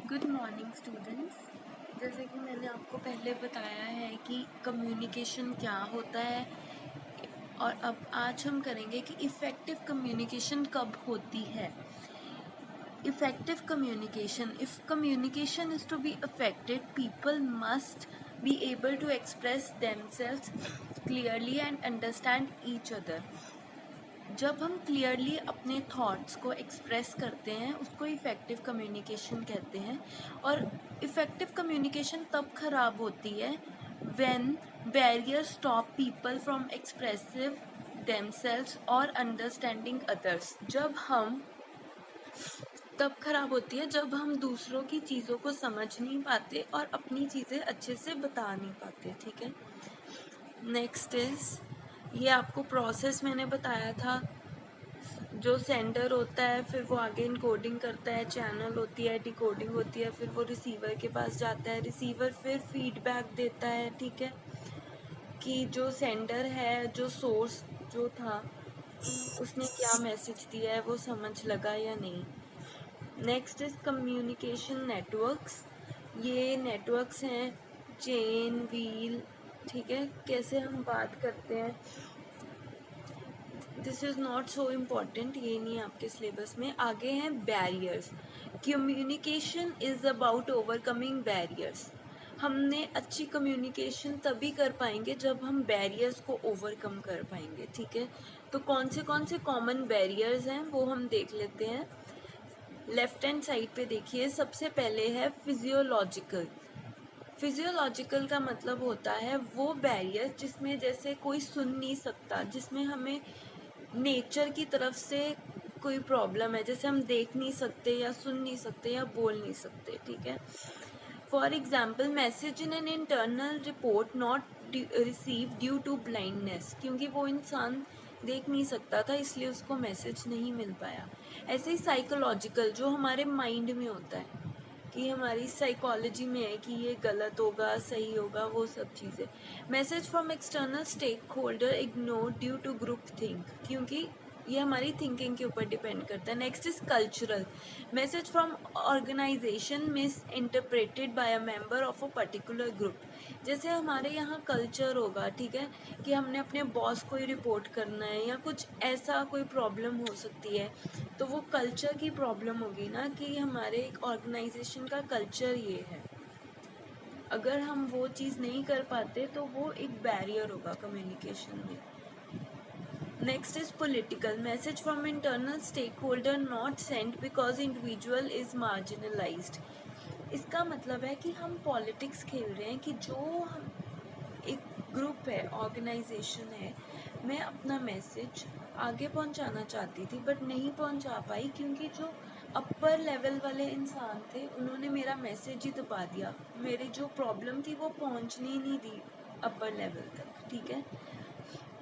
Good morning students. जैसे कि मैंने आपको पहले बताया है कि कम्युनिकेशन क्या होता है, और अब आज हम करेंगे कि इफ़ेक्टिव कम्युनिकेशन कब होती है। Effective communication, if communication is to be affected, people must be able to express themselves clearly and understand each other। जब हम क्लियरली अपने थॉट्स को एक्सप्रेस करते हैं उसको इफ़ेक्टिव कम्युनिकेशन कहते हैं। और इफ़ेक्टिव कम्युनिकेशन तब खराब होती है when barriers stop people from expressive themselves और अंडरस्टैंडिंग अदर्स। तब खराब होती है जब हम दूसरों की चीज़ों को समझ नहीं पाते और अपनी चीज़ें अच्छे से बता नहीं पाते। ठीक है, नेक्स्ट ये आपको प्रोसेस मैंने बताया था। जो सेंडर होता है फिर वो आगे इनकोडिंग करता है, चैनल होती है, डिकोडिंग होती है, फिर वो रिसीवर के पास जाता है, रिसीवर फिर फीडबैक देता है। ठीक है, कि जो सेंडर है, जो सोर्स जो था, उसने क्या मैसेज दिया है, वो समझ लगा या नहीं। Next is communication networks. ये नेटवर्क्स हैं, चेन, व्हील। ठीक है, कैसे हम बात करते हैं, this is not so important, ये नहीं है आपके सिलेबस में। आगे हैं barriers. Communication is about overcoming barriers. हमने अच्छी कम्युनिकेशन तभी कर पाएंगे जब हम बैरियर्स को ओवरकम कर पाएंगे। ठीक है, तो कौन से कॉमन बैरियर्स हैं वो हम देख लेते हैं। लेफ्ट हैंड साइड पे देखिए, सबसे पहले है फिजियोलॉजिकल। फिजियोलॉजिकल का मतलब होता है वो बैरियर जिसमें जैसे कोई सुन नहीं सकता, जिसमें हमें नेचर की तरफ से कोई प्रॉब्लम है, जैसे हम देख नहीं सकते या सुन नहीं सकते या बोल नहीं सकते। ठीक है, for example message in an internal report not receive due to blindness, क्योंकि वो इंसान देख नहीं सकता था इसलिए उसको मैसेज नहीं मिल पाया। ऐसे ही साइकोलॉजिकल, जो हमारे माइंड में होता है, कि हमारी साइकोलॉजी में है कि ये गलत होगा, सही होगा, वो सब चीज़ें। Message from external stakeholder ignore due to group think, क्योंकि ये हमारी थिंकिंग के ऊपर डिपेंड करता है। Next is cultural. Message from organisation misinterpreted by a member of a particular group. जैसे हमारे यहाँ कल्चर होगा, ठीक है, कि हमने अपने बॉस को ही रिपोर्ट करना है या कुछ ऐसा कोई प्रॉब्लम हो सकती है, तो वो कल्चर की प्रॉब्लम होगी ना, कि हमारे एक ऑर्गेनाइजेशन का कल्चर ये है। अगर हम वो चीज़ नहीं कर पाते तो वो एक बैरियर होगा कम्युनिकेशन में। Next is political. Message from internal stakeholder not sent because individual is marginalised. इसका मतलब है कि हम पॉलिटिक्स खेल रहे हैं, कि जो हम एक ग्रुप है, ऑर्गेनाइजेशन है, मैं अपना मैसेज आगे पहुंचाना चाहती थी बट नहीं पहुंचा पाई, क्योंकि जो अपर लेवल वाले इंसान थे उन्होंने मेरा मैसेज ही दबा दिया, मेरी जो प्रॉब्लम थी वो पहुंचने ही नहीं दी अपर लेवल तक। ठीक है,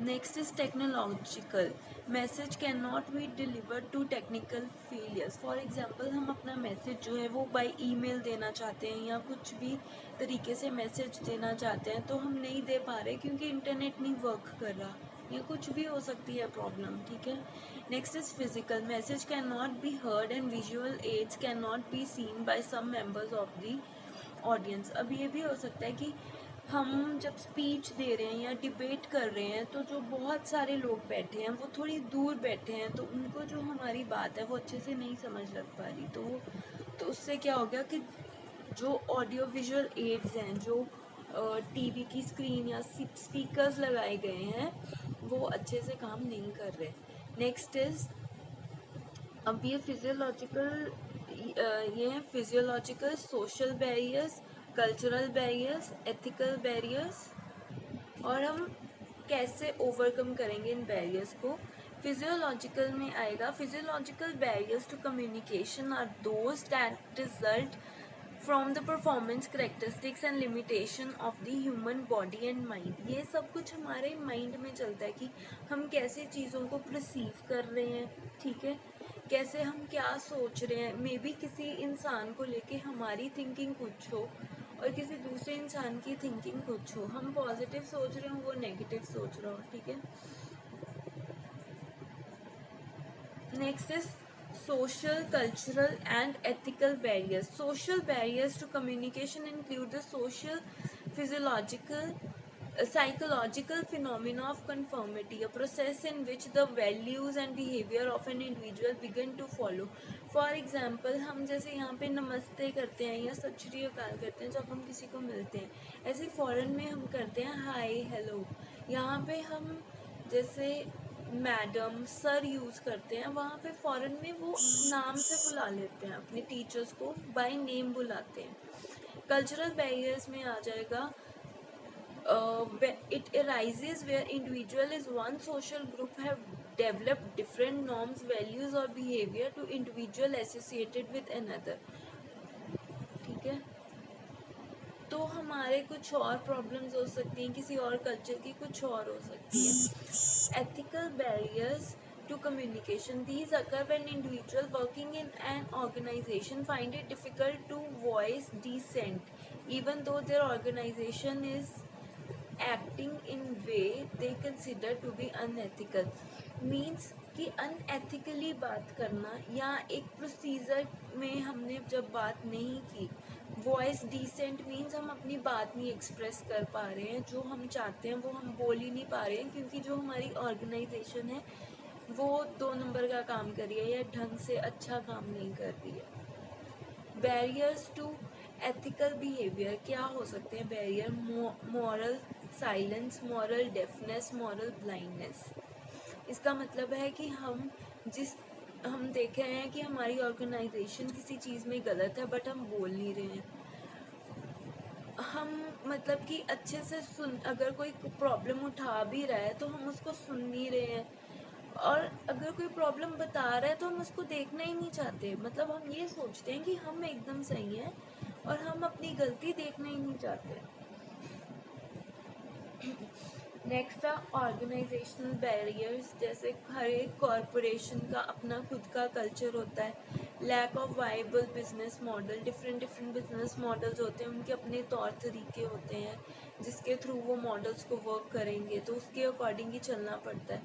next is technological. Message can not be delivered to technical failures. For example, हम अपना मैसेज जो है वो बाय ईमेल देना चाहते हैं या कुछ भी तरीके से मैसेज देना चाहते हैं, तो हम नहीं दे पा रहे क्योंकि इंटरनेट नहीं वर्क कर रहा, या कुछ भी हो सकती है प्रॉब्लम। ठीक है, next is physical. Message can not be heard and visual aids can not be seen by some members of the audience. अब ये भी हो सकता है कि हम जब स्पीच दे रहे हैं या डिबेट कर रहे हैं, तो जो बहुत सारे लोग बैठे हैं वो थोड़ी दूर बैठे हैं, तो उनको जो हमारी बात है वो अच्छे से नहीं समझ लग पा रही, तो उससे क्या हो गया कि जो ऑडियो विजुअल एड्स हैं, जो टीवी की स्क्रीन या स्पीकर्स लगाए गए हैं, वो अच्छे से काम नहीं कर रहे। नेक्स्ट इज, अब ये फिजियोलॉजिकल, ये हैं physiological, social barriers, cultural barriers, ethical barriers, और हम कैसे ओवरकम करेंगे इन बैरियर्स को। फिजियोलॉजिकल में आएगा, physiological barriers to communication are those that result from the performance characteristics and limitation of the human body and mind. ये सब कुछ हमारे माइंड में चलता है कि हम कैसे चीज़ों को परसीव कर रहे हैं। ठीक है, कैसे हम क्या सोच रहे हैं, मे बी किसी इंसान को लेके हमारी थिंकिंग कुछ हो और किसी दूसरे इंसान की थिंकिंग कुछ हो, हम पॉजिटिव सोच रहे हो, वो नेगेटिव सोच रहा हो। ठीक है, next is social, cultural, and ethical barriers. Social barriers to communication include the social, physiological, psychological phenomena of conformity, a process in which the values and behavior of an individual begin to follow. For example, हम जैसे यहाँ पे नमस्ते करते हैं या सत श्री अकाल करते हैं जब हम किसी को मिलते हैं, ऐसे फॉरेन में हम करते हैं हाय हेलो. यहाँ पे हम जैसे मैडम सर यूज़ करते हैं, वहाँ पे फॉरेन में वो नाम से बुला लेते हैं, अपने टीचर्स को बाय नेम बुलाते हैं. कल्चरल बैरियर्स में आ जाएगा, it arises where individual is one social group have developed different norms, values or behavior to individual associated with another. ठीक है, तो हमारे कुछ और प्रॉब्लम्स हो सकती हैं, किसी और कल्चर की कुछ और हो सकती है. Ethical barriers to communication. These occur when individuals working in an organization find it difficult to voice dissent, even though their organization is acting in way they consider to be unethical. Means कि unethically बात करना या एक procedure में हमने जब बात नहीं की. वॉइस डिसेंट मीन्स हम अपनी बात नहीं एक्सप्रेस कर पा रहे हैं, जो हम चाहते हैं वो हम बोल ही नहीं पा रहे हैं, क्योंकि जो हमारी ऑर्गेनाइजेशन है वो 2 नंबर का काम कर रही है या ढंग से अच्छा काम नहीं कर रही है. बैरियर्स टू एथिकल बिहेवियर क्या हो सकते हैं barrier? Moral silence, moral deafness, moral blindness. इसका मतलब है कि हम देख रहे हैं कि हमारी ऑर्गेनाइजेशन किसी चीज़ में गलत है बट हम बोल नहीं रहे हैं. हम मतलब कि अच्छे से अगर कोई प्रॉब्लम उठा भी रहा है तो हम उसको सुन नहीं रहे हैं, और अगर कोई प्रॉब्लम बता रहा है तो हम उसको देखना ही नहीं चाहते. मतलब हम ये सोचते हैं कि हम एकदम सही हैं और हम अपनी गलती देखना ही नहीं चाहते. नेक्स्ट है ऑर्गेनाइजेशनल बैरियर्स. जैसे हर एक कॉरपोरेशन का अपना खुद का कल्चर होता है. Lack of viable business model. Different business models होते हैं, उनके अपने तौर तरीके होते हैं जिसके थ्रू वो मॉडल्स को वर्क करेंगे, तो उसके अकॉर्डिंग ही चलना पड़ता है.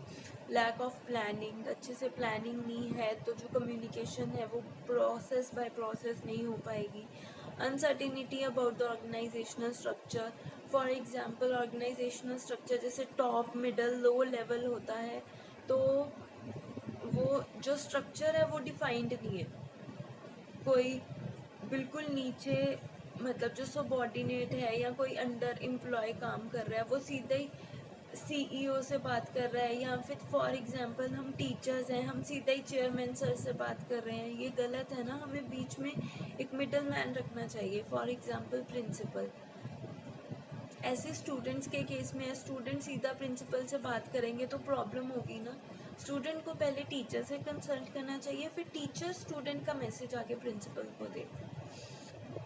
Lack of planning. अच्छे से प्लानिंग नहीं है तो जो कम्युनिकेशन है वो प्रोसेस बाय प्रोसेस नहीं हो पाएगी. Uncertainty about the organisational structure. For example organisational structure जैसे टॉप, मिडल, लो लेवल होता है, तो वो जो स्ट्रक्चर है वो डिफाइंड नहीं है. कोई बिल्कुल नीचे मतलब जो सबऑर्डिनेट है या कोई अंडर एम्प्लॉय काम कर रहा है वो सीधा ही CEO से बात कर रहा है, या फिर फॉर एग्जांपल हम टीचर्स हैं, हम सीधा ही चेयरमैन सर से बात कर रहे हैं. ये गलत है ना. हमें बीच में एक मिडल मैन रखना चाहिए, फॉर एग्जांपल प्रिंसिपल. ऐसे स्टूडेंट्स के केस में स्टूडेंट सीधा प्रिंसिपल से बात करेंगे तो प्रॉब्लम होगी ना. स्टूडेंट को पहले टीचर से कंसल्ट करना चाहिए, फिर टीचर स्टूडेंट का मैसेज आके प्रिंसिपल को दे.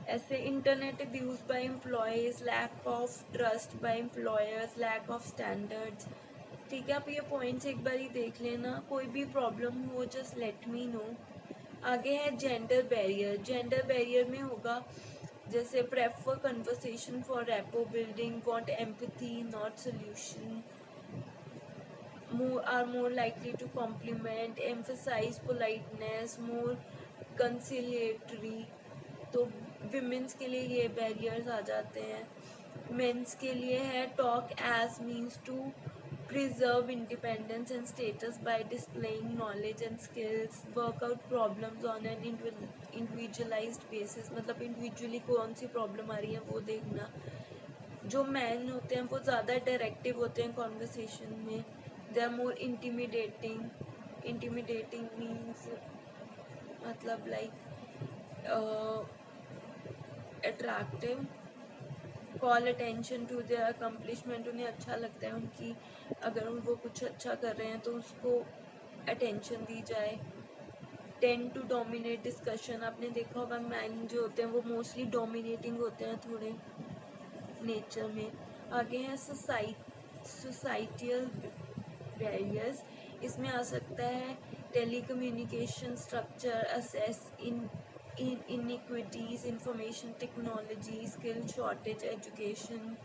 ऐसे internet abuse by employees, lack of trust by employers, lack of standards. ठीक है, आप ये पॉइंट्स एक बार ही देख लेना. कोई भी प्रॉब्लम हो जस्ट लेट मी नो. आगे है जेंडर बैरियर. जेंडर बैरियर में होगा जैसे prefer conversation for rapport building, want empathy not solution, are more likely to compliment, emphasize politeness, more conciliatory. तो विमेंस के लिए ये बैरियर्स आ जाते हैं. मेंस के लिए है talk as means to preserve independence and status by displaying knowledge and skills, work out problems on an individualized basis. मतलब इंडिविजुअली कौन सी प्रॉब्लम आ रही है वो देखना. जो मैन होते हैं वो ज़्यादा डायरेक्टिव होते हैं कॉन्वर्सेशन में. They are more intimidating. Intimidating means मतलब like attractive. Call attention to their accomplishment. उन्हें अच्छा लगता है उनकी अगर वो कुछ अच्छा कर रहे हैं तो उसको अटेंशन दी जाए. Tend to dominate discussion. आपने देखा होगा मैन जो होते हैं वो मोस्टली डोमिनेटिंग होते हैं थोड़े नेचर में. आगे है सोसाइटियल बैरियर्स. इसमें आ सकता है telecommunication structure, access inequities, information technology, skill shortage, education,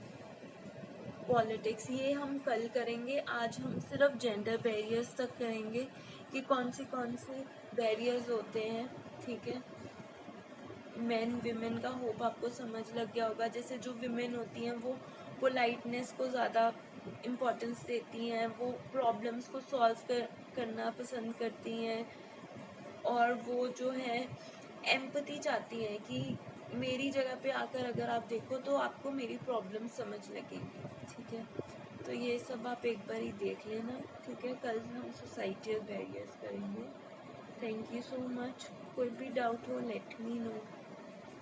politics. ये हम कल करेंगे. आज हम सिर्फ जेंडर बैरियर्स तक करेंगे कि कौन से बैरियर्स होते हैं, ठीक है। मेन विमेन का होप आपको समझ लग गया होगा। जैसे जो विमेन होती हैं वो पोलाइटनेस को ज़्यादा इम्पोर्टेंस देती हैं, वो प्रॉब्लम्स को सॉल्व करना पसंद करती हैं, और वो जो है एम्पैथी चाहती हैं कि मेरी जगह पे आकर अगर आप देखो तो आपको मेरी प्रॉब्लम समझ लगेगी, ठीक है। तो ये सब आप एक बार ही देख लेना, ठीक है। कल हम सोसाइटल बैरियर्स करेंगे। Thank you so much. कोई भी डाउट हो लेट मी नो।